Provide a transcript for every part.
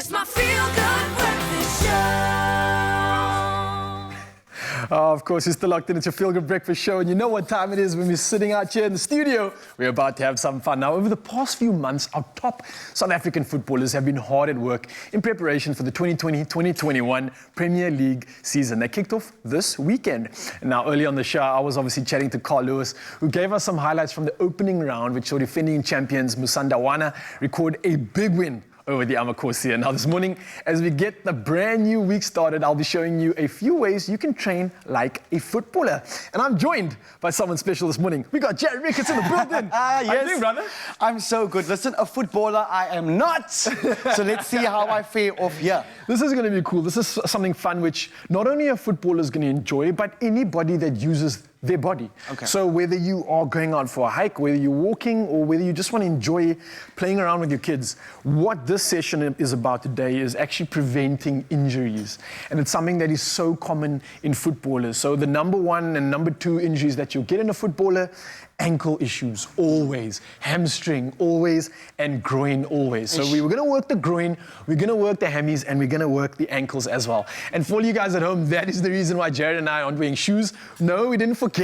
It's my feel-good breakfast show. Oh, of course, you're still locked in. It's your Feel Good Breakfast Show. And you know what time it is when we're sitting out here in the studio. We're about to have some fun. Now, over the past few months, our top South African footballers have been hard at work in preparation for the 2020-2021 Premier League season. They kicked off this weekend. And now, early on the show, I was obviously chatting to Carl Lewis, who gave us some highlights from the opening round, which saw defending champions Musandawana record a big win over the Amakosi. Now this morning, as we get the brand new week started, I'll be showing you a few ways you can train like a footballer. And I'm joined by someone special this morning. We got Jared Ricketts in the building. Yes. How you doing, brother? I'm so good. Listen, a footballer I am not. So let's see how I fare off here. This is going to be cool. This is something fun which not only a footballer is going to enjoy, but anybody that uses their body. Okay. So whether you are going out for a hike, whether you're walking, or whether you just want to enjoy playing around with your kids, what this session is about today is actually preventing injuries. And it's something that is so common in footballers. So the number one and number two injuries that you'll get in a footballer: ankle issues, always, hamstring, always, and groin, always. So we were going to work the groin, we're going to work the hammies, and we're going to work the ankles as well. And for all you guys at home, that is the reason why Jared and I aren't wearing shoes. No, we didn't forget.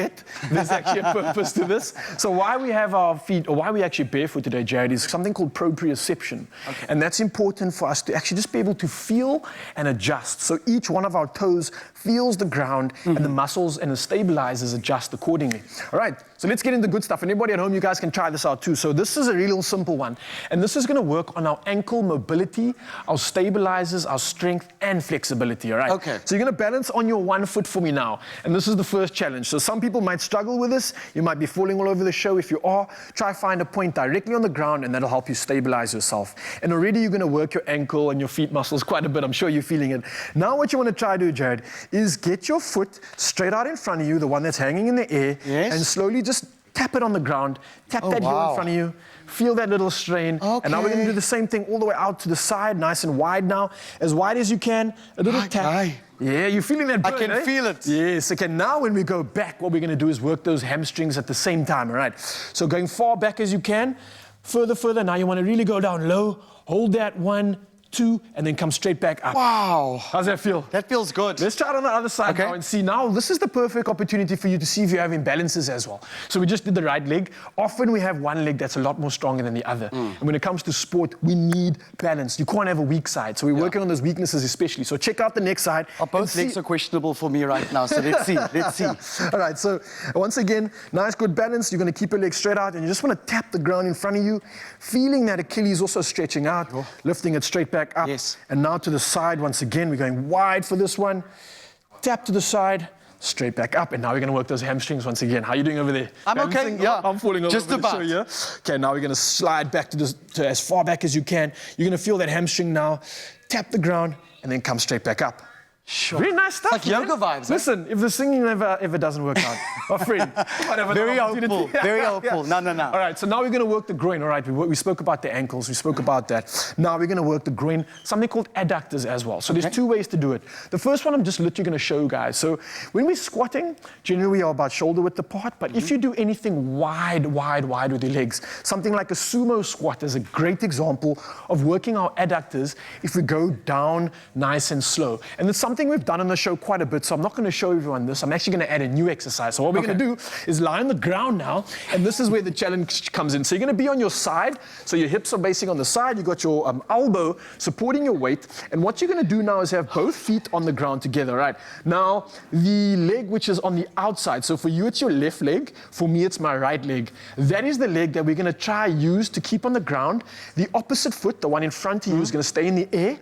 There's actually a purpose to this. So why we have our feet, or why we actually barefoot today, Jared, is something called proprioception. Okay. And that's important for us to actually just be able to feel and adjust. So each one of our toes feels the ground, and the muscles and the stabilizers adjust accordingly. All right, so let's get into the good stuff. Anybody at home, you guys can try this out too. So this is a real simple one. And this is going to work on our ankle mobility, our stabilizers, our strength, and flexibility, all right? Okay. So you're going to balance on your one foot for me now. And this is the first challenge. So some people might struggle with this. You might be falling all over the show. If you are, try find a point directly on the ground, and that'll help you stabilize yourself. And already you're going to work your ankle and your feet muscles quite a bit. I'm sure you're feeling it. Now what you want to try to do, Jared, is get your foot straight out in front of you, the one that's hanging in the air, yes, and slowly just tap it on the ground, tap that heel in front of you, feel that little strain. Okay. And now we're going to do the same thing all the way out to the side, nice and wide now, as wide as you can, a little tap. Yeah, you're feeling that burn, I can feel it. Yes, okay, now when we go back, what we're going to do is work those hamstrings at the same time, all right? So going far back as you can, further, now you want to really go down low, hold that 1, 2, and then come straight back up. Wow. How's that feel? That feels good. Let's try it on the other side now and see. Now, this is the perfect opportunity for you to see if you have imbalances as well. So we just did the right leg. Often we have one leg that's a lot more stronger than the other. And when it comes to sport, we need balance. You can't have a weak side. So we're working on those weaknesses especially. So check out the next side. Both legs are questionable for me right now, so let's see, let's see. All right, so once again, nice, good balance. You're going to keep your legs straight out, and you just want to tap the ground in front of you, feeling that Achilles also stretching out, lifting it straight back up. Yes. And now to the side once again. We're going wide for this one. Tap to the side, straight back up. And now we're going to work those hamstrings once again. How are you doing over there? I'm okay, yeah. I'm falling over. Just about. The show, yeah? Okay, now we're going to slide back to as far back as you can. You're going to feel that hamstring now. Tap the ground, and then come straight back up. Sure. Very nice stuff. Like yoga vibes. Listen, if the singing ever doesn't work out, my friend, very helpful. Very helpful. No. All right, so now we're going to work the groin. All right, we spoke about the ankles. We spoke about that. Now we're going to work the groin, something called adductors as well. So there's two ways to do it. The first one I'm just literally going to show you guys. So when we're squatting, generally we are about shoulder width apart. But if you do anything wide with your legs, something like a sumo squat is a great example of working our adductors if we go down nice and slow. And it's something we've done on the show quite a bit, so I'm not going to show everyone this. I'm actually going to add a new exercise. So what we're going to do is lie on the ground now, and this is where the challenge comes in. So you're going to be on your side, so your hips are basically on the side, you've got your elbow supporting your weight, and what you're going to do now is have both feet on the ground together, right? Now, the leg which is on the outside, so for you it's your left leg, for me it's my right leg. That is the leg that we're going to try use to keep on the ground. The opposite foot, the one in front of you, is going to stay in the air.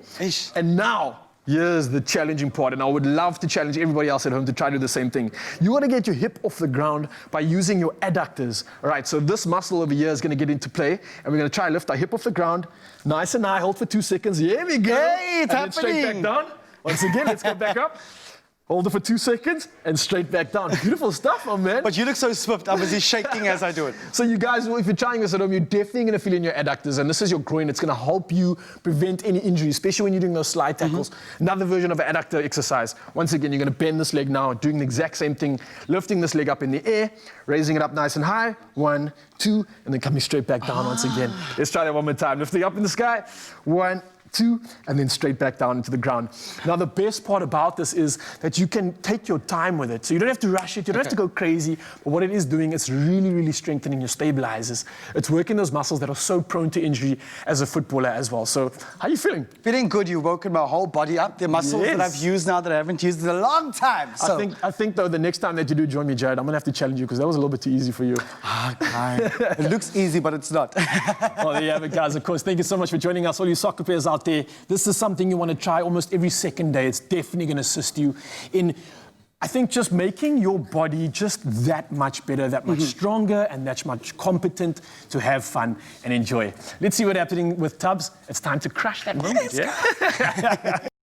And now, here's the challenging part, and I would love to challenge everybody else at home to try to do the same thing. You want to get your hip off the ground by using your adductors. All right, so this muscle over here is going to get into play, and we're going to try to lift our hip off the ground, nice and high, hold for 2 seconds. Here we go. Hey, it's and happening. Straight back down. Once again, let's go back up. Hold it for 2 seconds and straight back down. Beautiful stuff, my man. But you look so swift. I'm busy shaking as I do it. So you guys, if you're trying this at home, you're definitely going to feel in your adductors, and this is your groin. It's going to help you prevent any injuries, especially when you're doing those slide tackles. Another version of an adductor exercise. Once again, you're going to bend this leg now, doing the exact same thing, lifting this leg up in the air, raising it up nice and high. 1, 2, and then coming straight back down once again. Let's try that one more time. Lifting up in the sky. 1, 2, and then straight back down into the ground. Now, the best part about this is that you can take your time with it. So you don't have to rush it, you don't have to go crazy, but what it is doing, it's really, really strengthening your stabilizers. It's working those muscles that are so prone to injury as a footballer as well. So, how are you feeling? Feeling good. You've woken my whole body up. The muscles that I've used now that I haven't used in a long time. So. I think though, the next time that you do join me, Jared, I'm going to have to challenge you because that was a little bit too easy for you. It looks easy, but it's not. Well, there you have it, guys. Of course, thank you so much for joining us, all you soccer players out there. This is something you want to try almost every second day. It's definitely going to assist you in, I think, just making your body just that much better, that much stronger, and that much competent to have fun and enjoy. Let's see what's happening with Tubbs. It's time to crush that moment. Yeah?